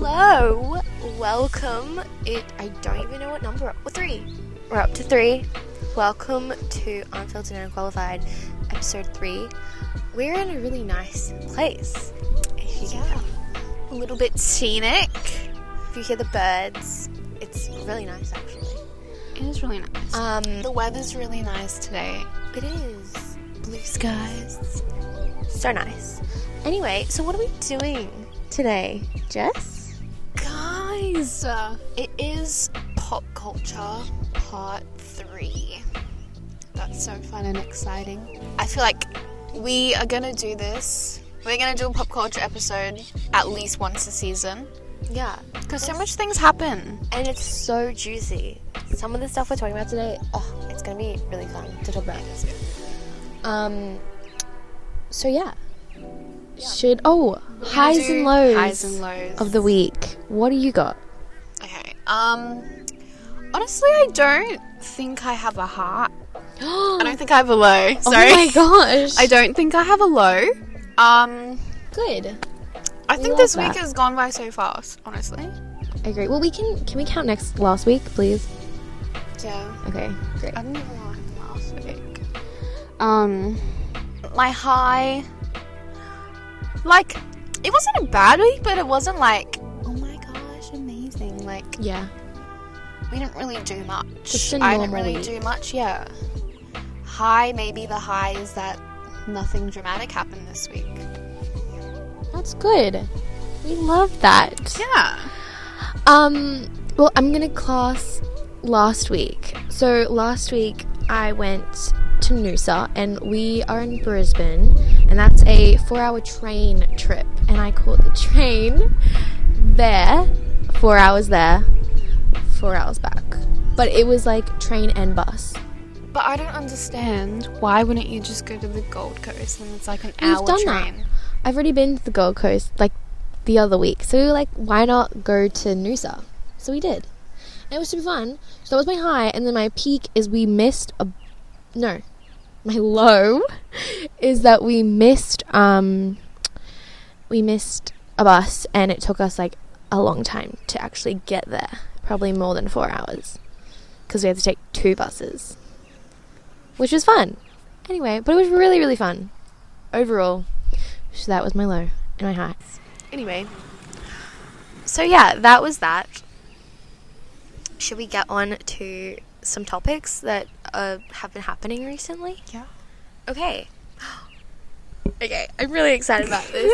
Hello, welcome. I don't even know what number. 3. We're up to 3. Welcome to Unfiltered and Unqualified, episode 3. We're in a really nice place. If you can tell. A little bit scenic. If you hear the birds, it's really nice actually. It is really nice. The weather's really nice today. It is. Blue skies. So nice. Anyway, so what are we doing today, Jess? Guys, it is pop culture part 3. That's so fun and exciting. I feel like we are going to do this. We're going to do a pop culture episode at least once a season. Yeah. Because so much things happen. And it's so juicy. Some of the stuff we're talking about today, it's going to be really fun to talk about. So yeah. Highs and lows of the week. What do you got? Okay. Honestly, I don't think I have a high. I don't think I have a low. Sorry. Oh my gosh. I don't think I have a low. Good. I think this week has gone by so fast, honestly. I agree. Well, can we count last week, please? Yeah. Okay, great. I didn't even know last week. My high, like, it wasn't a bad week, but it wasn't like, oh my gosh, amazing. Like, yeah, we didn't really do much. Just a I normal didn't really week. do much, yeah. Maybe the high is that nothing dramatic happened this week. that's good. We love that. Yeah. Well, I'm gonna class last week. So last week I went to Noosa, and we are in Brisbane, and that's a 4-hour train trip, and I caught the train there, 4 hours there, 4 hours back, but it was like train and bus. But I don't understand, why wouldn't you just go to the Gold Coast and it's like an We've hour done train? that. I've already been to the Gold Coast like the other week, so we were like, why not go to Noosa? So we did, and it was super fun. So that was my high, and then my peak is my low is that we missed a bus, and it took us like a long time to actually get there, probably more than 4 hours, because we had to take 2 buses, which was fun anyway, but it was really, really fun overall. So that was my low and my high. Anyway, so yeah, that was that. Should we get on to some topics that have been happening recently? Yeah. Okay. Okay, I'm really excited about this.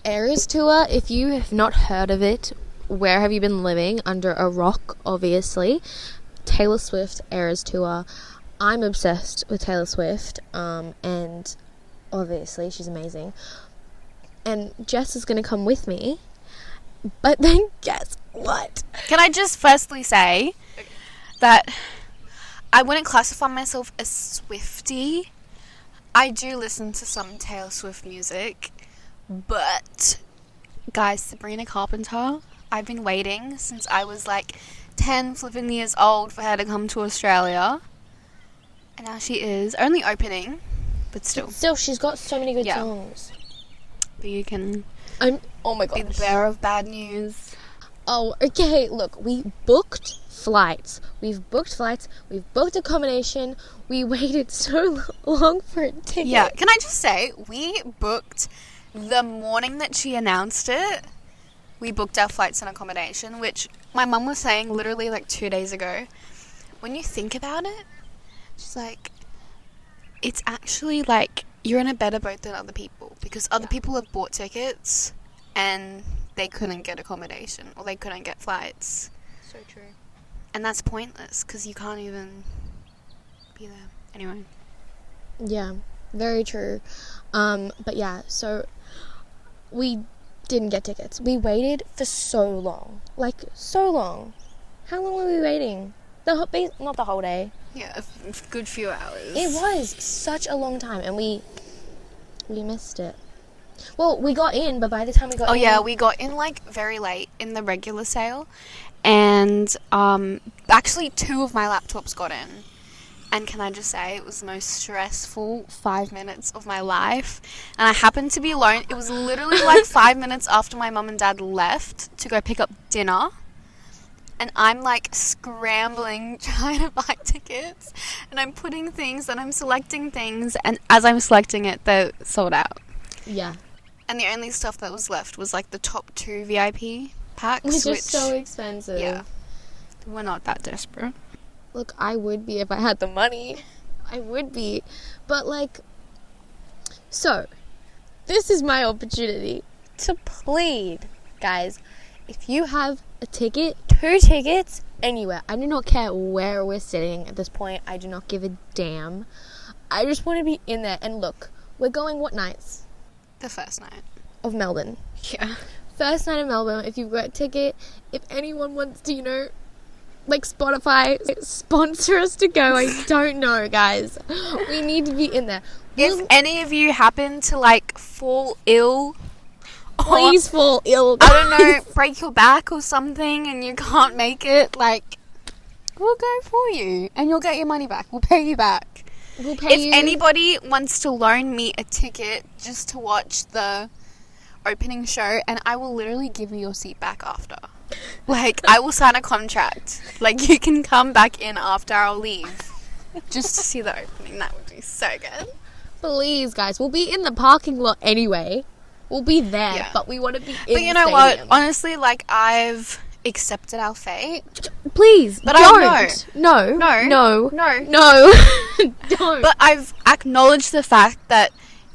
Eras Tour, if you have not heard of it, where have you been living? Under a rock, obviously. Taylor Swift Eras Tour. I'm obsessed with Taylor Swift, and obviously she's amazing. And Jess is going to come with me, but then guess what? Can I just firstly say that I wouldn't classify myself as Swiftie. I do listen to some Taylor Swift music, but guys, Sabrina Carpenter, I've been waiting since I was like 10 flipping years old for her to come to Australia, and now she is only opening, but still She's got so many good Yeah. songs. but you can Oh my be gosh. the bearer of bad news. Oh, okay, look, we booked flights. We've booked accommodation. We waited so long for a ticket. Yeah, can I just say, we booked the morning that she announced it. We booked our flights and accommodation, which my mum was saying literally like 2 days ago. When you think about it, she's like, it's actually like you're in a better boat than other people, because other people have bought tickets and they couldn't get accommodation or they couldn't get flights. So true. And that's pointless because you can't even be there. Anyway. Yeah, very true. But yeah, so we didn't get tickets. We waited for so long. Like, so long. How long were we waiting? Not the whole day. Yeah, a good few hours. It was such a long time, and we missed it. Well, we got in, but by the time we got in... Oh yeah, we got in like very late in the regular sale, and actually 2 of my laptops got in, And can I just say, it was the most stressful 5 minutes of my life. And I happened to be alone. It was literally like 5 minutes after my mum and dad left to go pick up dinner. And I'm like scrambling, trying to buy tickets. And I'm putting things and I'm selecting things. And as I'm selecting it, they're sold out. Yeah. And the only stuff that was left was like the top 2 VIP packs. Which is so expensive. Yeah. We're not that desperate. Look, I would be if I had the money. I would be. But, like, so, this is my opportunity to plead, guys. If you have a ticket, 2 tickets, anywhere. I do not care where we're sitting at this point. I do not give a damn. I just want to be in there. And look, we're going what nights? The first night. Of Melbourne. Yeah. First night of Melbourne. If you've got a ticket, if anyone wants to, like Spotify, sponsor us to go. I don't know, guys. We need to be in there. If any of you happen to, like, fall ill, Please fall ill. I don't know, break your back or something and you can't make it, like, we'll go for you. And you'll get your money back. We'll pay you back. We'll pay you. If anybody wants to loan me a ticket just to watch the opening show, and I will literally give you your seat back after. Like, I will sign a contract. Like, you can come back in after I'll leave. Just to see the opening. That would be so good. Please, guys. We'll be in the parking lot anyway. We'll be there, Yeah. but we want to be in But you know what? Honestly, like, I've accepted our fate. Please, But don't. No. No. Don't. But I've acknowledged the fact that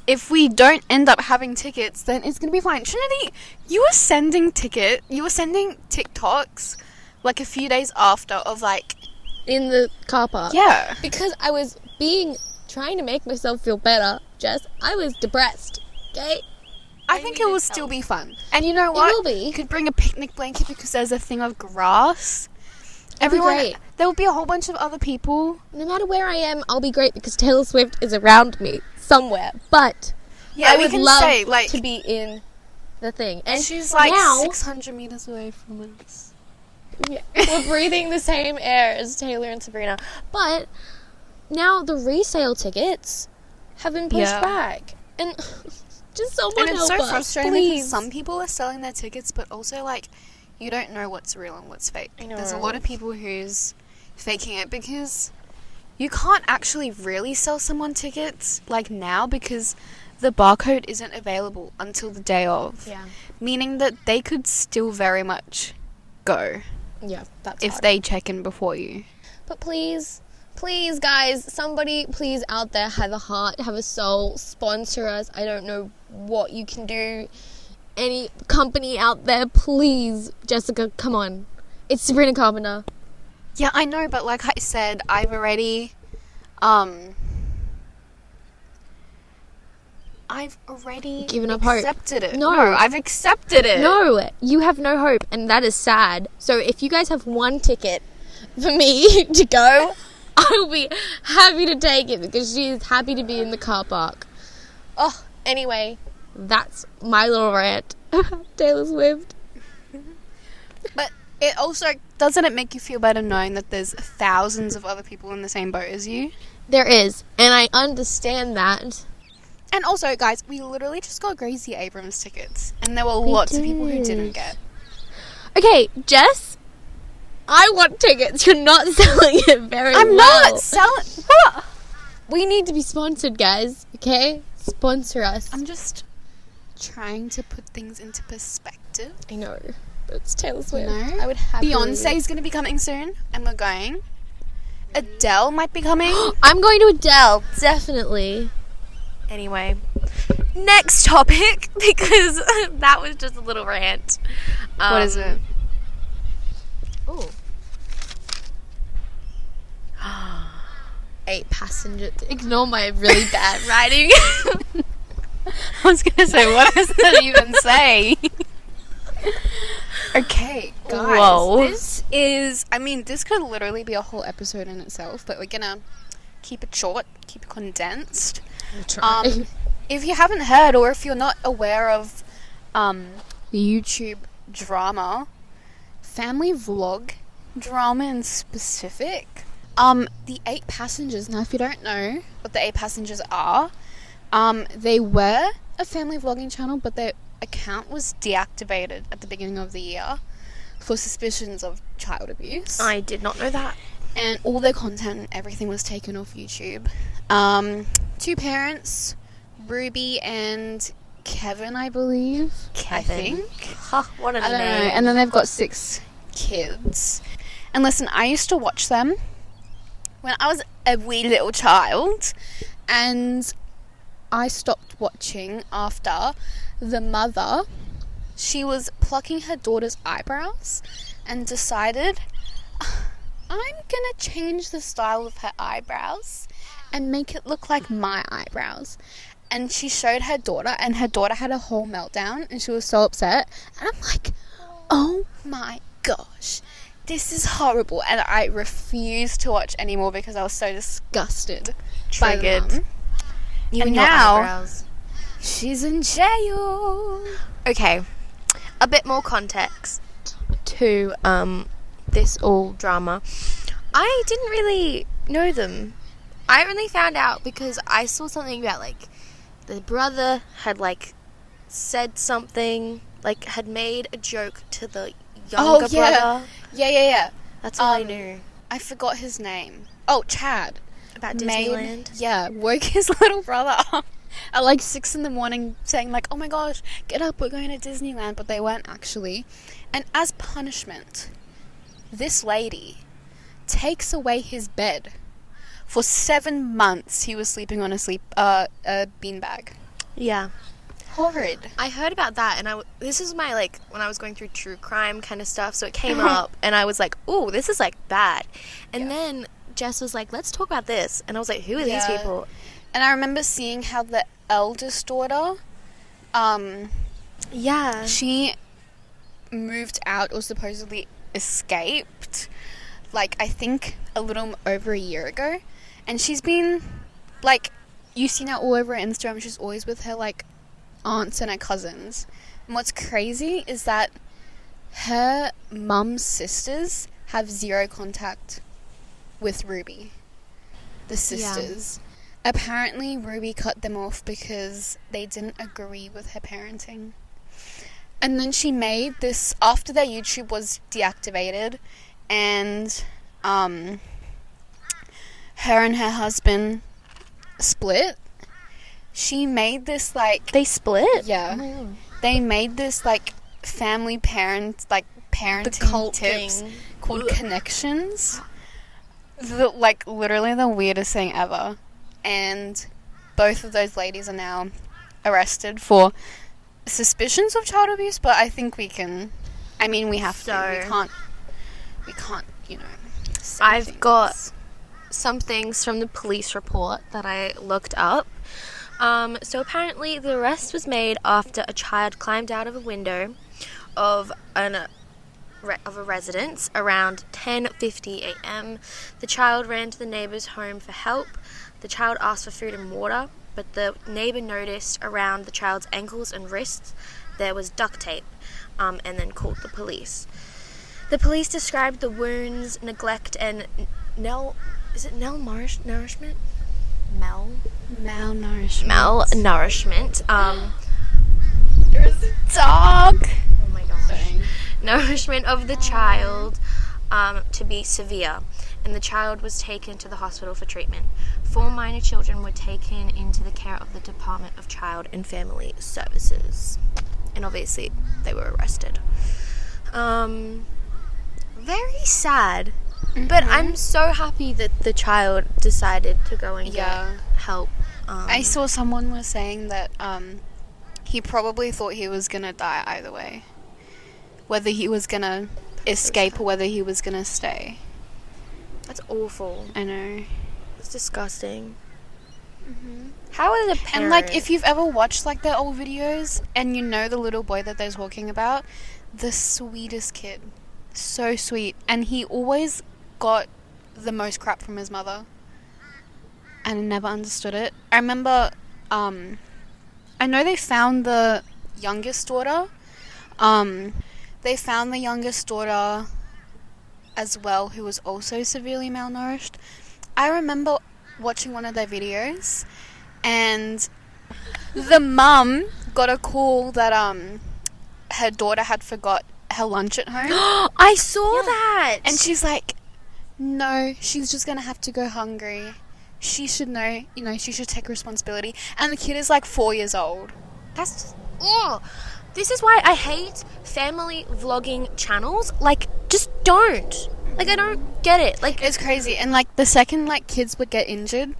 if we don't end up having tickets, then it's going to be fine. Trinity, you were sending TikToks, like, a few days after of, like... In the car park. Yeah. Because I was trying to make myself feel better, Jess. I was depressed, okay? I think it will still be fun. And you know what? It will be. You could bring a picnic blanket because there's a thing of grass. Great. There will be a whole bunch of other people. No matter where I am, I'll be great because Taylor Swift is around me somewhere. But Yeah, I we would can love say, like... to be in the thing. And she's, like, now, 600 meters away from us. Yeah, we're breathing the same air as Taylor and Sabrina. But now the resale tickets have been pushed back. And just someone And it's help so us, frustrating please. because some people are selling their tickets, but also, like, you don't know what's real and what's fake. I know. There's a lot of people who's faking it because you can't actually really sell someone tickets, like, now because the barcode isn't available until the day of. Yeah. Meaning that they could still very much go Yeah, that's if hard. they check in before you. But please, guys, somebody please out there have a heart, have a soul, sponsor us. I don't know what you can do. Any company out there, please, Jessica, come on. It's Sabrina Carpenter. Yeah, I know, but like I said, I've already Given up hope. accepted it. No. I've accepted it. No, you have no hope, and that is sad. So if you guys have one ticket for me to go, I'll be happy to take it because she is happy to be in the car park. Oh, anyway, that's my little rant. Taylor Swift. But it also, doesn't it make you feel better knowing that there's thousands of other people in the same boat as you? There is, and I understand that. And also, guys, we literally just got Gracie Abrams tickets, and there were lots of people who didn't get. Okay, Jess, I want tickets. You're not selling it very well. I'm not selling. What? We need to be sponsored, guys. Okay, sponsor us. I'm just trying to put things into perspective. I know, but it's Taylor Swift. No. I would have Beyonce's going to be coming soon, and we're going. Adele might be coming. I'm going to Adele, definitely. Anyway, next topic, because that was just a little rant. What is it? Oh. 8 passengers. Ignore my really bad writing. I was going to say, what does that even say? Okay, guys. Whoa. This is, I mean, this could literally be a whole episode in itself, but we're going to keep it short, keep it condensed. If you haven't heard, or if you're not aware of the YouTube drama, family vlog drama in specific, The 8 passengers. Now, if you don't know what the 8 passengers are, they were a family vlogging channel, but their account was deactivated at the beginning of the year for suspicions of child abuse. I did not know that. And all their content and everything was taken off YouTube. 2 parents, Ruby and Kevin, I believe. I think. Huh, what a I don't know. name. And then they've got 6 kids. And listen, I used to watch them when I was a wee little child, and I stopped watching after the mother, she was plucking her daughter's eyebrows and decided, I'm gonna change the style of her eyebrows and make it look like my eyebrows. And she showed her daughter, and her daughter had a whole meltdown, and she was so upset. And I'm like, oh my gosh, this is horrible. And I refused to watch anymore because I was so disgusted by the Triggered. mum. You And and your now- eyebrows. She's in jail. Okay, a bit more context to this all drama. I didn't really know them. I only found out because I saw something about like the brother had like said something, like had made a joke to the younger brother. Yeah. That's all I knew I forgot his name. Oh, Chad. about Disneyland. Woke his little brother up at like 6 a.m. saying like, oh my gosh, get up, we're going to Disneyland. But they weren't actually. And as punishment, this lady takes away his bed. For 7 months he was sleeping on a beanbag. Yeah. Horrid. I heard about that, and this is my, like, when I was going through true crime kind of stuff, so it came up, and I was like, ooh, this is, like, bad. And then Jess was like, let's talk about this. And I was like, who are these Yeah. people? And I remember seeing how the eldest daughter, Yeah. she moved out or supposedly escaped, like, I think a little over a year ago. And she's been, like, you've seen her all over her Instagram. She's always with her, like, aunts and her cousins. And what's crazy is that her mum's sisters have 0 contact with Ruby. The sisters. Apparently, Ruby cut them off because they didn't agree with her parenting. And then she made this, after their YouTube was deactivated, and her and her husband split, she made this, like, They split? yeah, Oh my God. they made this, like, family parent, like, parenting The cult tips thing. called Ugh. Connections. Like, literally the weirdest thing ever. And both of those ladies are now arrested for suspicions of child abuse, but I think we can, I mean, we have to. We can't, you know, say I've things. got some things from the police report that I looked up. So apparently the arrest was made after a child climbed out of a window of a residence around 10:50 a.m. The child ran to the neighbor's home for help. The child asked for food and water, but the neighbor noticed around the child's ankles and wrists there was duct tape, and then called the police. The police described the wounds, neglect, and malnourishment? Malnourishment. There's a dog. Oh my gosh. Nourishment of the child to be severe, and the child was taken to the hospital for treatment. 4 minor children were taken into the care of the Department of Child and Family Services, and obviously they were arrested. Very sad, but I'm so happy that the child decided to go and Yeah. get help. I saw someone was saying that he probably thought he was gonna die either way, whether he was gonna escape or whether he was gonna stay. That's awful. I know. It's disgusting. How are the parents? And like, if you've ever watched like their old videos and you know the little boy that they're talking about, the sweetest kid, so sweet, and he always got the most crap from his mother, and I never understood it. I remember, I know they found the youngest daughter. They found the youngest daughter as well who was also severely malnourished. I remember watching one of their videos, and the mum got a call that her daughter had forgot her lunch at home. I saw that. And she's like, no, she's just going to have to go hungry. She should know, she should take responsibility. And the kid is like 4 years old. That's just, this is why I hate family vlogging channels. Like, just don't. Like, I don't get it. Like, It's crazy. And like the second like kids would get injured,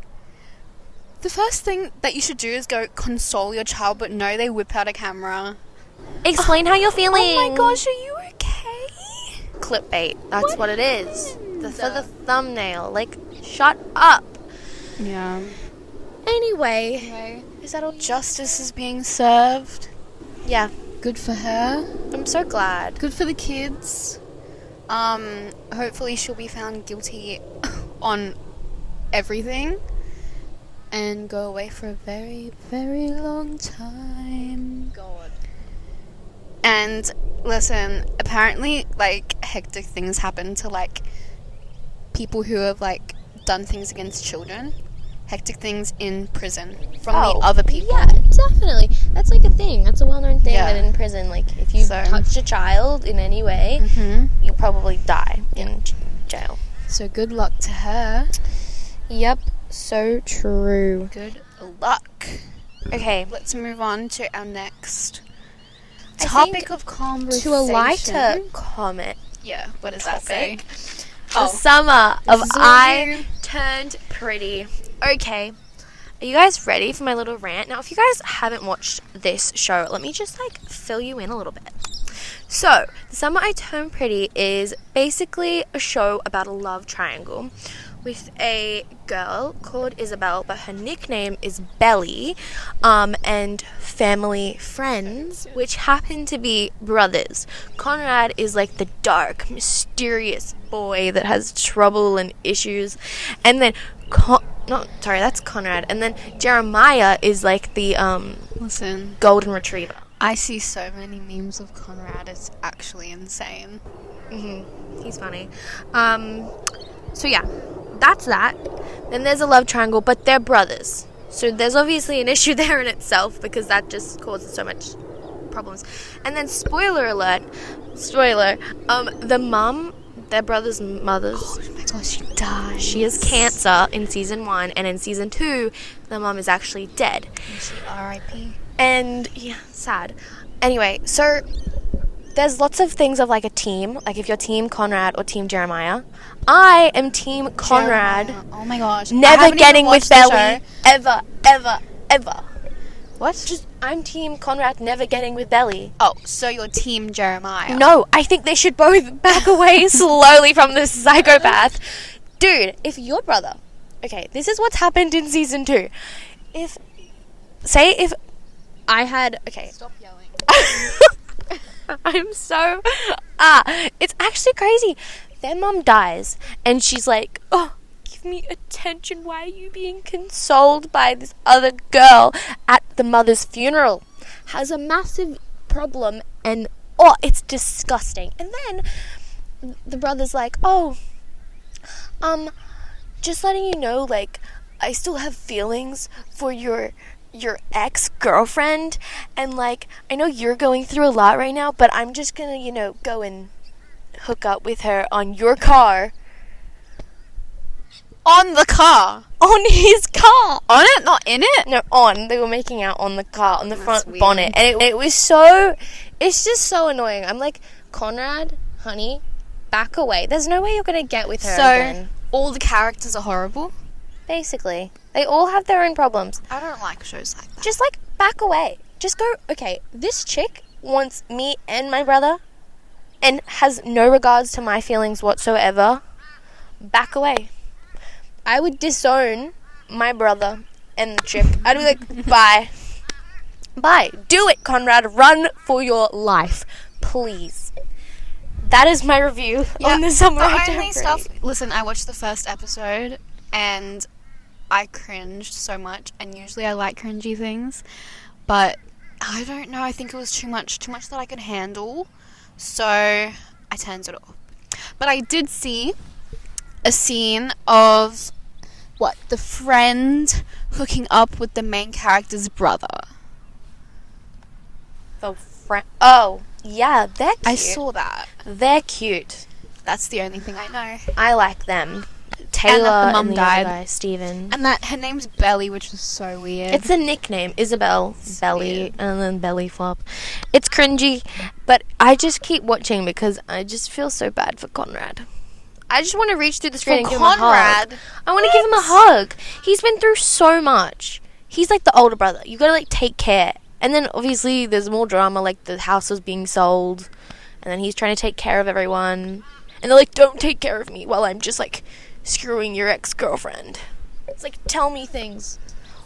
the first thing that you should do is go console your child, but no, they whip out a camera. explain how you're feeling. Oh my gosh, are you okay? Clickbait. That's what it is. For the thumbnail. Like, shut up. Yeah. Anyway, is that all? Justice is being served. Yeah. Good for her. I'm so glad. Good for the kids. Hopefully she'll be found guilty on everything and go away for a very, very long time. God. And listen, apparently like hectic things happen to like people who have like done things against children. Hectic things in prison from the other people. Yeah, definitely. That's like a thing. That's a well-known thing Yeah. that in prison, like, if you So- touch a child in any way, you'll probably die in jail. So good luck to her. Yep, so true. Good luck. Okay, Let's move on to our next I topic think of conversation. to a lighter comment. Yeah, what does that topic. say? The summer of This is I you. Turned Pretty. Okay, are you guys ready for my little rant? Now, if you guys haven't watched this show, let me just like fill you in a little bit. So, The Summer I Turned Pretty is basically a show about a love triangle with a girl called Isabel, but her nickname is Belly, and family friends, which happen to be brothers. Conrad is like the dark, mysterious boy that has trouble and issues, and then that's Conrad, and then Jeremiah is like the Listen, golden retriever. I see so many memes of Conrad. It's actually insane. He's funny. So yeah, that's that. Then there's a love triangle, but they're brothers. So there's obviously an issue there in itself because that just causes so much problems. And then spoiler alert, the mum, their brother's mother's, Oh my gosh, she died. she has cancer in season 1, and in season 2, the mum is actually dead. She R.I.P. And yeah, sad. Anyway, so there's lots of things of like a team, like if you're team Conrad or team Jeremiah. I am team Conrad. Jeremiah. Oh my gosh. I Never haven't getting even with watched the Belly. show. Ever, ever, ever. What? I'm team Conrad, never getting with Belly. Oh, so you're team Jeremiah. No, I think they should both back away slowly from this psychopath. Dude, if your brother... Okay, this is what's happened in season 2. If I had... Okay. Stop yelling. I'm so... it's actually crazy. Their mum dies, and she's like, oh, give me attention. Why are you being consoled by this other girl at the mother's funeral? Has a massive problem, and, oh, it's disgusting. And then the brother's like, oh, just letting you know, like, I still have feelings for your ex-girlfriend, and like, I know you're going through a lot right now, but I'm just gonna, go and hook up with her on your car. On the car. On his car. On it, not in it. No, on. They were making out on the car, on the That's front weird. bonnet. And it was so... It's just so annoying. I'm like, Conrad, honey, back away. There's no way you're going to get with her So, again. all the characters are horrible. Basically. They all have their own problems. I don't like shows like that. Just, like, back away. Just go, okay, this chick wants me and my brother and has no regards to my feelings whatsoever. Back away. I would disown my brother and the chick. I'd be like, bye. Bye. Do it, Conrad. Run for your life. Please. That is my review on the Summer I Turned only Pretty. stuff. Listen, I watched the first episode and I cringed so much. And usually I like cringy things, but I don't know. I think it was too much that I could handle. So I turned it off. But I did see a scene of the friend hooking up with the main character's brother. The friend. Oh, yeah, they're cute. I saw that. They're cute. That's the only thing I know. I like them. Taylor that the and mum the died. other guy, Steven. And that her name's Belly, which was so weird. It's a nickname. Isabel, It's Belly, weird. and then Belly Flop. It's cringy, but I just keep watching because I just feel so bad for Conrad. I just want to reach through the screen and give him a hug. Conrad? I want to give him a hug. He's been through so much. He's like the older brother. You gotta like take care. And then obviously there's more drama, like the house was being sold, and then he's trying to take care of everyone. And they're like, don't take care of me while I'm just like screwing your ex-girlfriend. It's like, tell me things.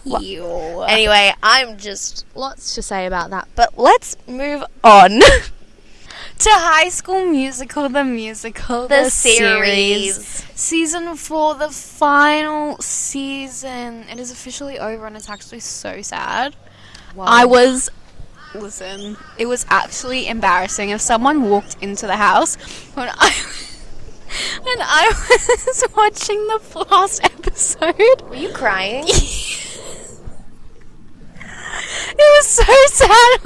Ew. Anyway, I'm just lots to say about that, but let's move on. To High School Musical, the musical, The series. Season 4, the final season. It is officially over and it's actually so sad. Listen, it was actually embarrassing. If someone walked into the house when I was watching the last episode. Were you crying? It was so sad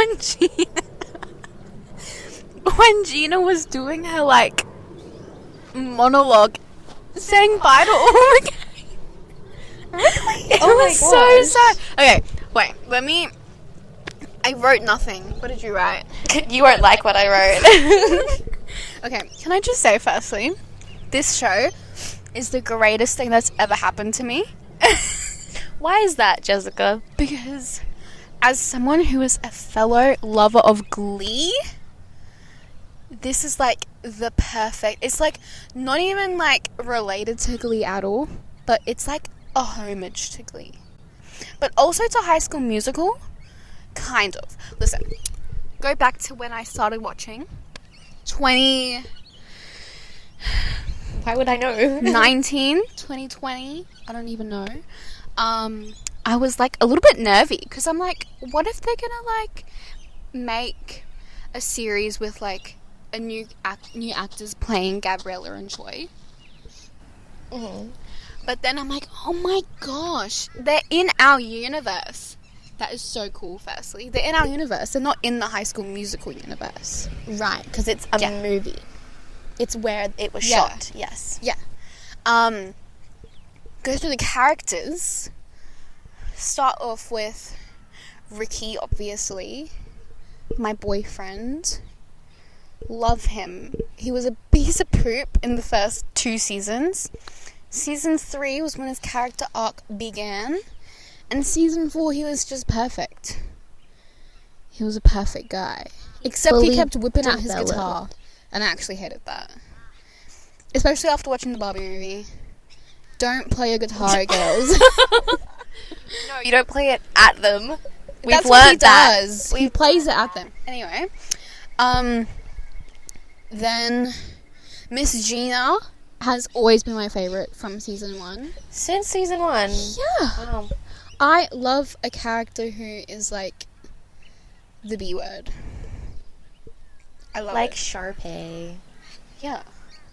when Gina was doing her like monologue, saying bye to all the It was so sad. Okay, wait. I wrote nothing. What did you write? You won't like what I wrote. Okay, can I just say firstly, this show is the greatest thing that's ever happened to me. Why is that, Jessica? Because as someone who is a fellow lover of Glee, this is like the perfect, it's like not even like related to Glee at all, but it's like a homage to Glee. But also to High School Musical, kind of. Listen, go back to when I started watching, 2019, Why would I know? 2020, I don't even know. I was like a little bit nervy because I'm like, what if they're gonna like make a series with like a new actors playing Gabriella and Joy? Mm-hmm. But then I'm like, oh my gosh, they're in our universe. That is so cool, firstly. They're in our universe. They're not in the High School Musical universe. Right, because it's a movie. It's where it was Yeah. shot. Yes. Yeah. Go through the characters. Start off with Ricky, obviously. My boyfriend. Love him. He was a piece of poop in the first 2 seasons. Season 3 was when his character arc began. And season 4, he was just perfect. He was a perfect guy. Except he fully kept whipping out his developed. guitar. And I actually hated that. Especially after watching the Barbie movie. Don't play your guitar at girls. No, you don't play it at them. We've That's what he learned that. does. He plays it at them. Anyway. Then Miss Gina has always been my favourite from season 1. Since season 1. Yeah. Wow. I love a character who is like the B word. I love Like it. Sharpay. Yeah.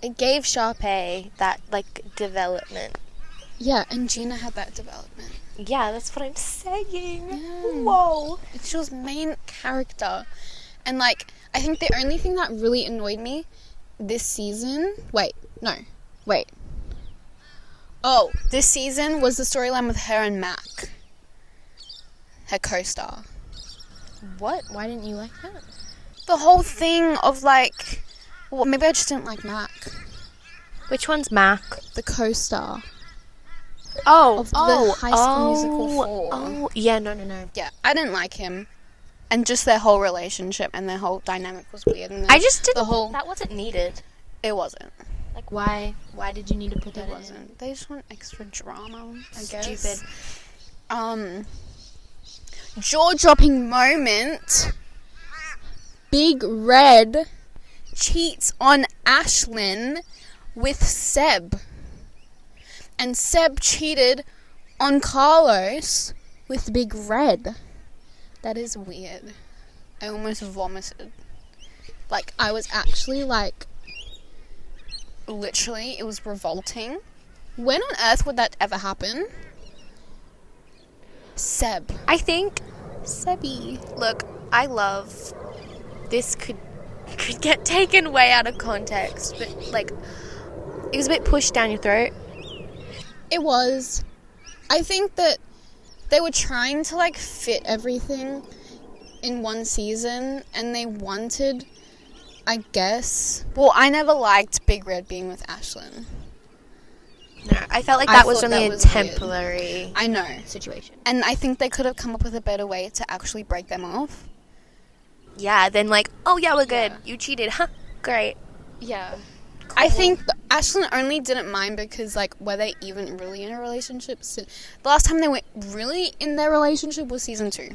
It gave Sharpay that, like, development. Yeah, and Gina had that development. Yeah, that's what I'm saying. Yeah. Whoa. She was main character. And like, I think the only thing that really annoyed me this season... Wait. Oh, this season was the storyline with her and Mac. Her co-star. What? Why didn't you like that? The whole thing of like... Well, maybe I just didn't like Mac. Which one's Mac? The co-star. Oh, Of the High School Musical 4. Oh, yeah, no. Yeah, I didn't like him. And just their whole relationship and their whole dynamic was weird. And I just didn't. The whole... That wasn't needed. It wasn't. Like, why? Why did you need to put that It in? wasn't. They just want extra drama, I guess. Stupid. Jaw-dropping moment. Big Red cheats on Ashlyn with Seb. And Seb cheated on Carlos with Big Red. That is weird. I almost vomited. Like, I was actually like... literally, it was revolting. When on earth would that ever happen? Seb. I think, Sebby. look, I love this could get taken way out of context, but like it was a bit pushed down your throat. It was. I think that they were trying to like fit everything in one season, and they wanted, I guess. Well, I never liked Big Red being with Ashlyn. No, I felt like I that was thought only that a was weird. temporary I know. situation. And I think they could have come up with a better way to actually break them off. Yeah, then like, oh yeah, we're good. Yeah. You cheated, huh? Great. Yeah. I think Ashlyn only didn't mind because, like, were they even really in a relationship? The last time they were really in their relationship was season 2.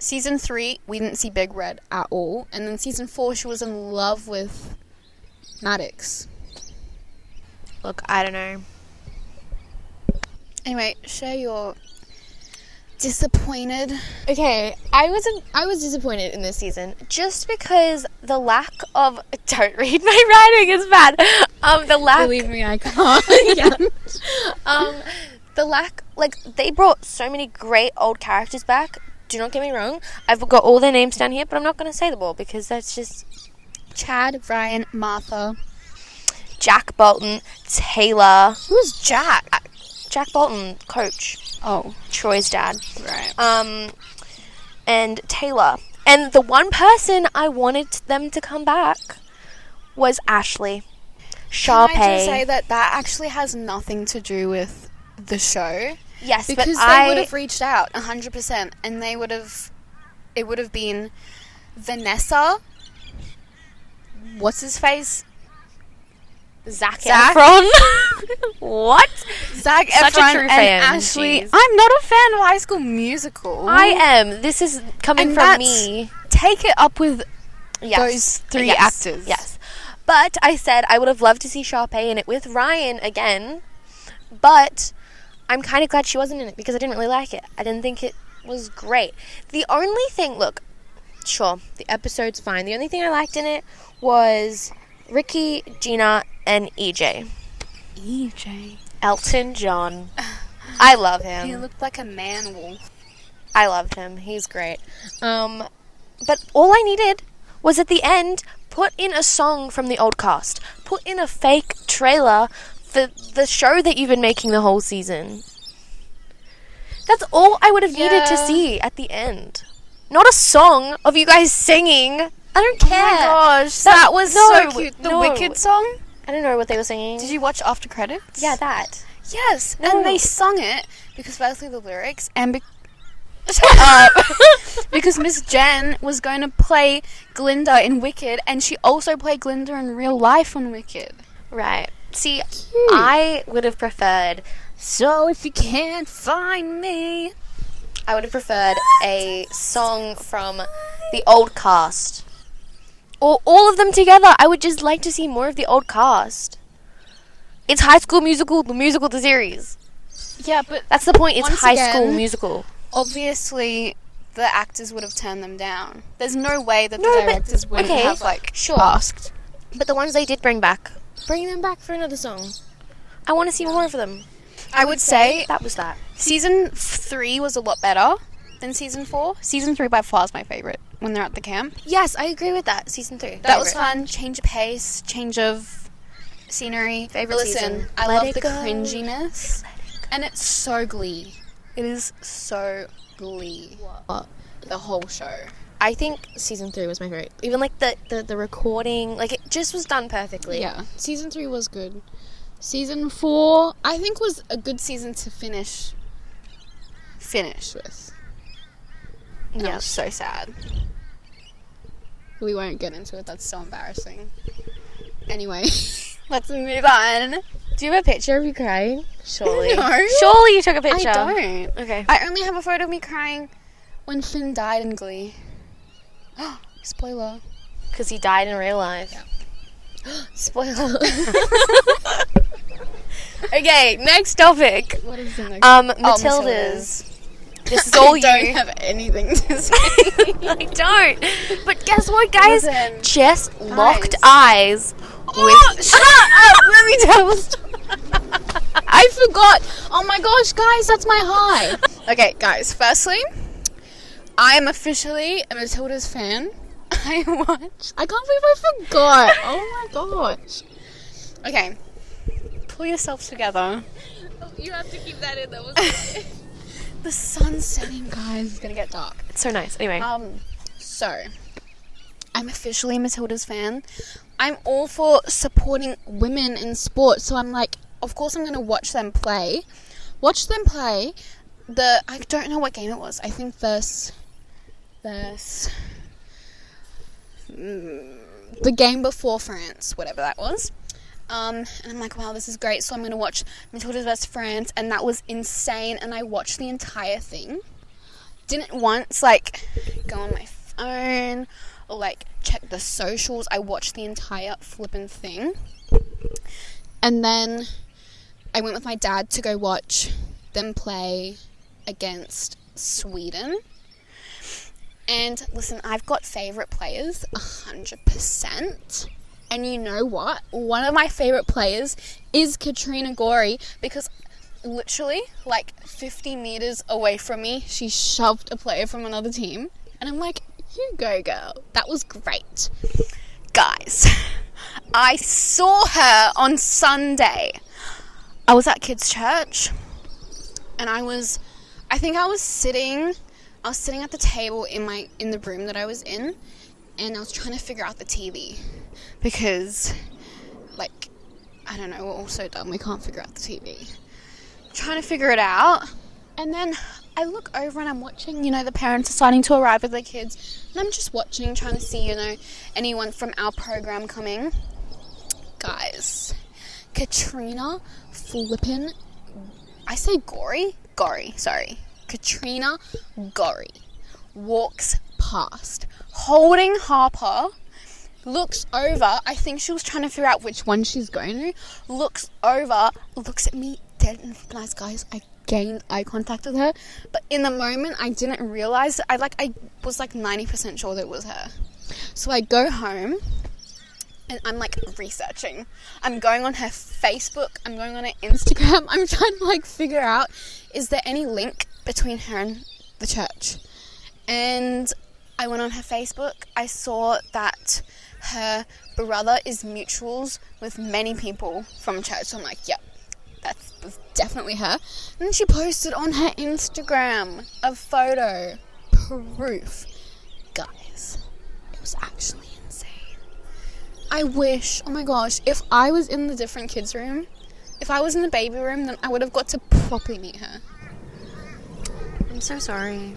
Season 3, we didn't see Big Red at all. And then season 4, she was in love with Maddox. Look, I don't know. Anyway, share your disappointed. Okay, I was disappointed in this season just because the lack of don't read my writing is bad. The lack Believe me, I can't. the lack, like, they brought so many great old characters back. Do not get me wrong. I've got all their names down here, but I'm not going to say them all because that's just Chad, Ryan, Martha. Jack Bolton, Taylor. Who's Jack? Jack Bolton, coach, Oh, Troy's dad. right. And Taylor. And the one person I wanted them to come back was Ashley. Can I just Sharpay. say that actually has nothing to do with the show? Yes, Because but they would have reached out 100%, and it would have been Vanessa. What's his face? Zac Zac? Efron. What? Zac Such a Efron true and fan, Ashley. jeez. I'm not a fan of High School Musical. I am. This is coming And from that's- me. Take it up with Yes. those three Yes. actors. Yes. But I said I would have loved to see Sharpay in it with Ryan again. But I'm kind of glad she wasn't in it because I didn't really like it. I didn't think it was great. The only thing, look, sure, the episode's fine. The only thing I liked in it was Ricky, Gina, and EJ. EJ. Elton John. I love him. He looked like a man wolf. I loved him. He's great. But all I needed was at the end, put in a song from the old cast. Put in a fake trailer for the show that you've been making the whole season. That's all I would have needed to Yeah. see at the end. Not a song of you guys singing. I don't care. Oh my gosh, That- that was no, so cute. The no. Wicked song? I don't know what they were singing. Did you watch After Credits? Yeah, that. Yes, No. and they sung it because firstly the lyrics and shut up because Miss Jen was going to play Glinda in Wicked, and she also played Glinda in real life on Wicked. Right. See, I would have preferred. So if you can't find me, I would have preferred a song from the old cast. Or all of them together. I would just like to see more of the old cast. It's High School Musical, the series. yeah, but That's the point. It's Once High again- School Musical. obviously the actors would have turned them down. There's no way that the No, but- directors wouldn't okay, have sure. asked. But the ones they did bring back, bring them back for another song. I want to see more of them. I would say That was that. Season 3 was a lot better than Season 4. Season 3 by far is my favourite when they're at the camp. Yes, I agree with that. Season 3. That was fun. Change of pace, change of scenery. Favorite Listen, season. I Let love it the go. cringiness. And it's so Glee. It is so Glee. The whole show. I think season 3 was my favorite. Even like the recording, like it just was done perfectly. Yeah, season 3 was good. Season 4, I think, was a good season to finish with. And I was so sad. We won't get into it. That's so embarrassing. Anyway, let's move on. Do you have a picture of you crying? Surely. No. Surely you took a picture. I don't. Okay. I only have a photo of me crying when Finn died in Glee. Spoiler. Because he died in real life. Spoiler. Okay, next topic. What is the next? Matilda's. This is all I don't you. have anything to say. I don't. But guess what, guys? Listen, Just locked eyes Shut up! Let me tell the story. I forgot. Oh my gosh, guys, that's my high. Okay, guys, firstly, I am officially a Matilda's fan. I can't believe I forgot. Oh my gosh. Okay, pull yourself together. You have to keep that in. That was The sun's setting, guys. It's gonna get dark. it's so nice. Anyway, So I'm officially Matilda's fan. I'm all for supporting women in sports, so I'm like, of course I'm gonna watch them play. I don't know what game it was. I think the game before France, whatever that was. And I'm like, wow, this is great. So I'm going to watch Matilda vs. France. And that was insane. And I watched the entire thing. Didn't once, like, go on my phone or, like, check the socials. I watched the entire flippin' thing. And then I went with my dad to go watch them play against Sweden. And listen, I've got favourite players, 100%. And you know what? One of my favourite players is Katrina Gorry, because literally, like 50 metres away from me, she shoved a player from another team. And I'm like, you go, girl. That was great. Guys, I saw her on Sunday. I was at kids' church, and I was sitting at the table in the room that I was in, and I was trying to figure out the TV. Because, like, I don't know, we're all so dumb, we can't figure out the TV. Trying to figure it out, and then I look over and I'm watching, the parents are starting to arrive with their kids, and I'm just watching, trying to see, anyone from our program coming. Guys, Katrina flippin', I say Gorry, sorry. Katrina Gorry walks past, holding Harper, looks over, I think she was trying to figure out which one she's going to, looks over, looks at me dead in the eyes, guys. I gained eye contact with her, but in the moment I didn't realise, I was like 90% sure that it was her. So I go home and I'm like researching. I'm going on her Facebook, I'm going on her Instagram, I'm trying to like figure out, is there any link between her and the church? And I went on her Facebook, I saw that her brother is mutuals with many people from church. So I'm like, yep, that's definitely her. And then she posted on her Instagram a photo. Proof. Guys, it was actually insane. I wish, oh my gosh, if I was in the different kids room, if I was in the baby room, then I would have got to properly meet her. I'm so sorry.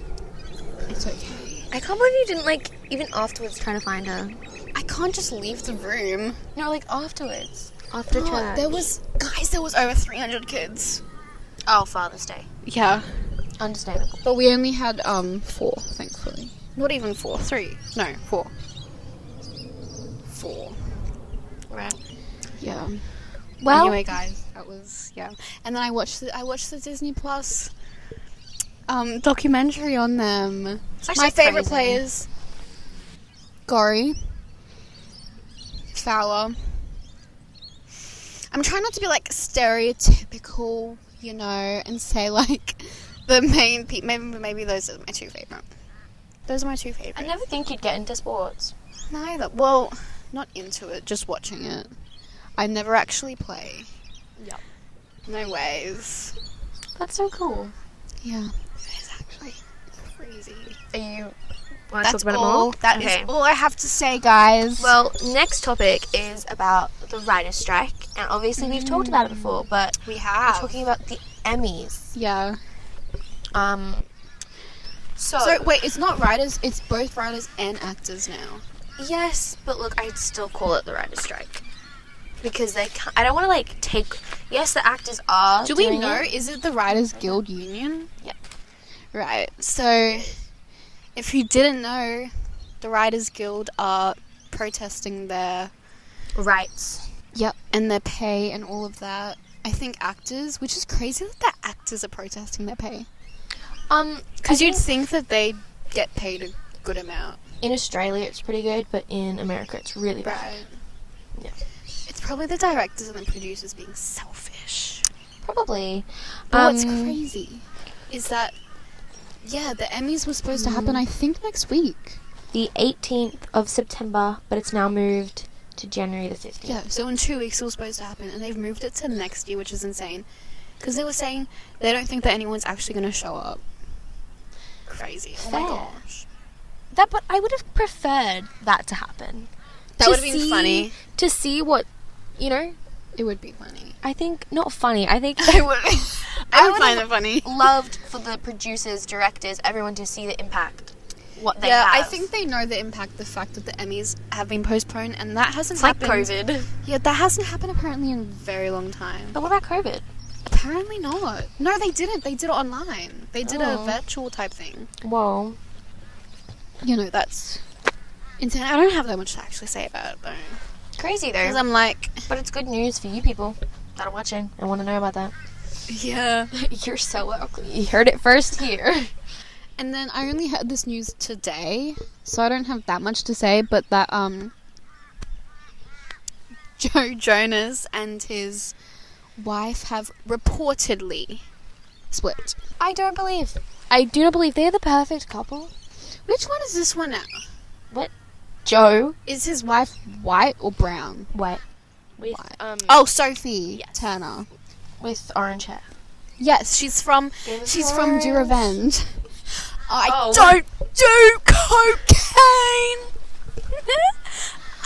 It's okay. I can't believe you didn't, even afterwards trying to find her. I can't just leave the room. No, afterwards. After church. There was over 300 kids. Oh, Father's Day. Yeah. Understandable. But we only had 4, thankfully. Not even 4, 3. No, 4. 4. Right. Yeah. Well, anyway, guys, that was, yeah. And then I watched the Disney Plus documentary on them. My favourite players: Gorry, Fowler. I'm trying not to be stereotypical, and say the main people. Maybe those are my 2 favorite. Those are my 2 favorite. I never think you'd get into sports. Neither. Well, not into it, just watching it. I never actually play. Yep. No ways. That's so cool. Yeah. It is actually crazy. Are you want to talk about it more? That is all I have to say, guys. Well, next topic is about the writer's strike. And obviously we've talked about it before, but we have. We're talking about the Emmys. Yeah. So wait, it's not writers, it's both writers and actors now. Yes, but look, I'd still call it the writer's strike. Because they can't, I don't want to take, yes, the actors are. Do we know, is it the Writers Guild Union? Yeah. Right, so if you didn't know, the Writers Guild are protesting their rights. Yep, and their pay and all of that. I think actors, which is crazy that the actors are protesting their pay. Because you'd think that they'd get paid a good amount. In Australia, it's pretty good, but in America, it's really bad. Right. Yeah. probably the directors and the producers being selfish. Probably. But what's crazy is that, yeah, the Emmys were supposed to happen, I think, next week. The 18th of September, but it's now moved to January the 15th. Yeah, so in 2 weeks it was supposed to happen, and they've moved it to next year, which is insane. Because they were saying they don't think that anyone's actually going to show up. Crazy. Fair. Oh my gosh. But I would have preferred that to happen. That would have been funny. To see what, you know, It would be funny. I think, not funny, I think I would find it funny. loved for the producers, directors, everyone to see the impact. What they Yeah, have. I think they know the impact, the fact that the Emmys have been postponed, and that hasn't It's like happened. COVID. Yeah, that hasn't happened apparently in a very long time. But what about COVID? Apparently not. No, they didn't. They did it online. They did a Oh. virtual type thing. Whoa. You know, that's insane. I don't have that much to actually say about it, though. Crazy though. Because I'm like, But it's good news for you people that are watching and want to know about that. yeah. You're so welcome. You heard it first here. And then I only heard this news today, so I don't have that much to say, but that, Joe Jonas and his wife have reportedly split. I do not believe they're the perfect couple. Which one is this one now? What? Joe? Is his wife white or brown? What? With, White. Oh, Sophie Yes. Turner. with orange hair. Yes, she's from Game of Do Thrones. Revenge. I Oh. don't do cocaine.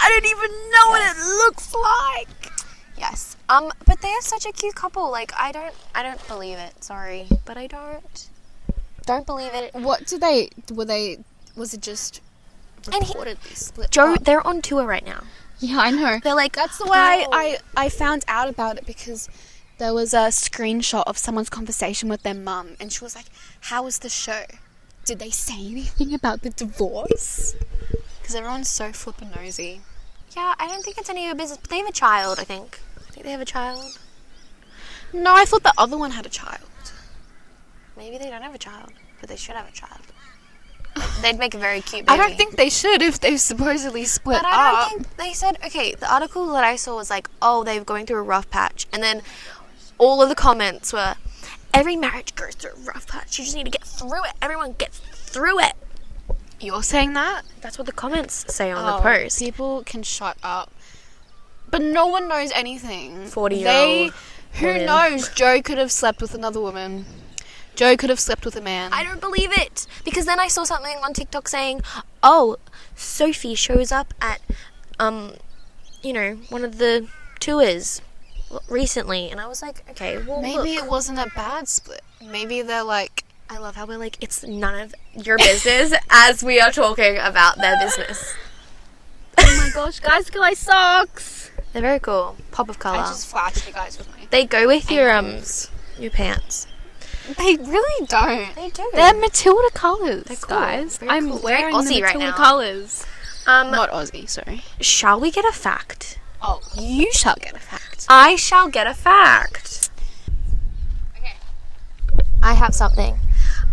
I don't even know what it looks like. Yes. But they are such a cute couple. Like, I don't believe it. Sorry. But I don't believe it. What was it just And he- reportedly split Joe, up? they're on tour right now. Yeah, I know. They're like, That's the way oh. I found out about it, because there was a screenshot of someone's conversation with their mum, and she was like, how was the show? Did they say anything about the divorce? Because everyone's so flippin' nosy. Yeah, I don't think it's any of your business. But they have a child, I think. I think they have a child. No, I thought the other one had a child. Maybe they don't have a child, but they should have a child. They'd make a very cute baby. I don't think they should if they've supposedly split But I up. don't think they said, okay, the article that I saw was like, oh, they're going through a rough patch. And then all of the comments were, every marriage goes through a rough patch. You just need to get through it. Everyone gets through it. You're saying that? That's what the comments say on the post. People can shut up. But no one knows anything. 40-year-old Who women. knows? Joe could have slept with another woman. Joe could have slept with a man. I don't believe it. Because then I saw something on TikTok saying, oh, Sophie shows up at, one of the tours recently. And I was like, okay, well, Maybe look. it wasn't a bad split. Maybe they're like, I love how we're like, it's none of your business as we are talking about their business. oh my gosh, guys, look at my socks. They're very cool. Pop of colour. I just flashed you guys with my They go with your ankles. your pants. They really don't. They do. They're Matilda colours, They're cool. guys. Very I'm cool. Very wearing Aussie the right Matilda now. colours. Um, Not Aussie, sorry. shall we get a fact? Oh, you shall get a fact. I shall get a fact. Okay. I have something.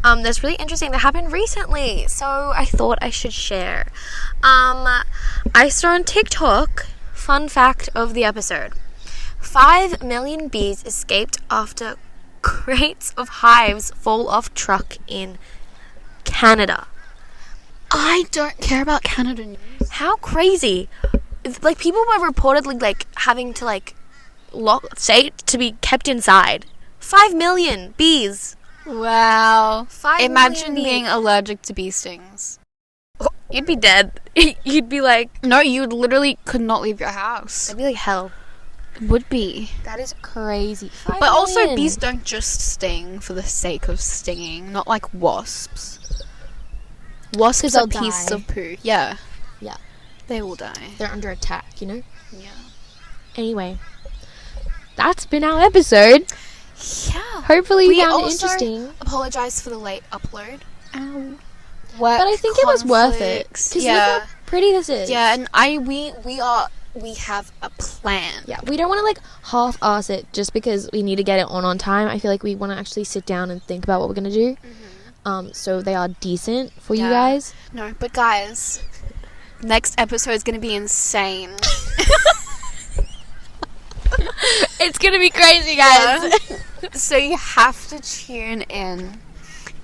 That's really interesting that happened recently, so I thought I should share. I saw on TikTok, fun fact of the episode. 5 million bees escaped after crates of hives fall off truck in Canada. I don't care about Canada news. How crazy. Like, people were reportedly, like, having to, like, to be kept inside. 5 million bees. Wow. 5 Imagine million being allergic to bee stings. You'd be dead. You'd be like, No, you literally could not leave your house. that'd be like hell. Would be. That is crazy. But also, bees don't just sting for the sake of stinging. Not like wasps. Wasps they'll are pieces die. of poo. Yeah. Yeah. They will die. They're under attack, you know? Yeah. Anyway, that's been our episode. Yeah. Hopefully We you found it also interesting. Apologize for the late upload. But I think it was worth it. conflicts. 'Cause Yeah. look how pretty this is. Yeah, and we have a plan. Yeah, we don't want to like half-ass it just because we need to get it on time. I feel like we want to actually sit down and think about what we're going to do. So they are decent for you Yeah. guys. No, but guys, next episode is going to be insane. It's gonna be crazy, guys. So you have to tune in.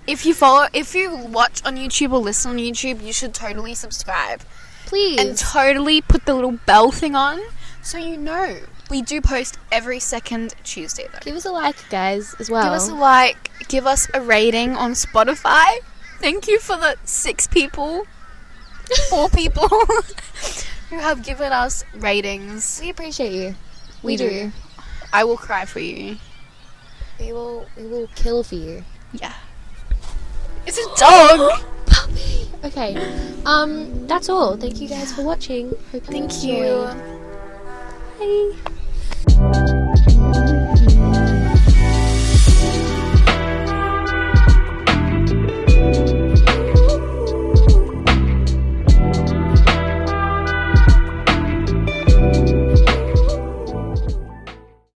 If you watch on YouTube or listen on YouTube, you should totally subscribe. Please. And totally put the little bell thing on so you know. We do post every second Tuesday though. Give us a like, guys, as well. Give us a like, give us a rating on Spotify. Thank you for the 4 people who have given us ratings. We appreciate you. We do. I will cry for you. We will kill for you. Yeah. It's a dog. Puppy. Okay. That's all. Thank you guys for watching. Hope Thank enjoyed. you. Bye.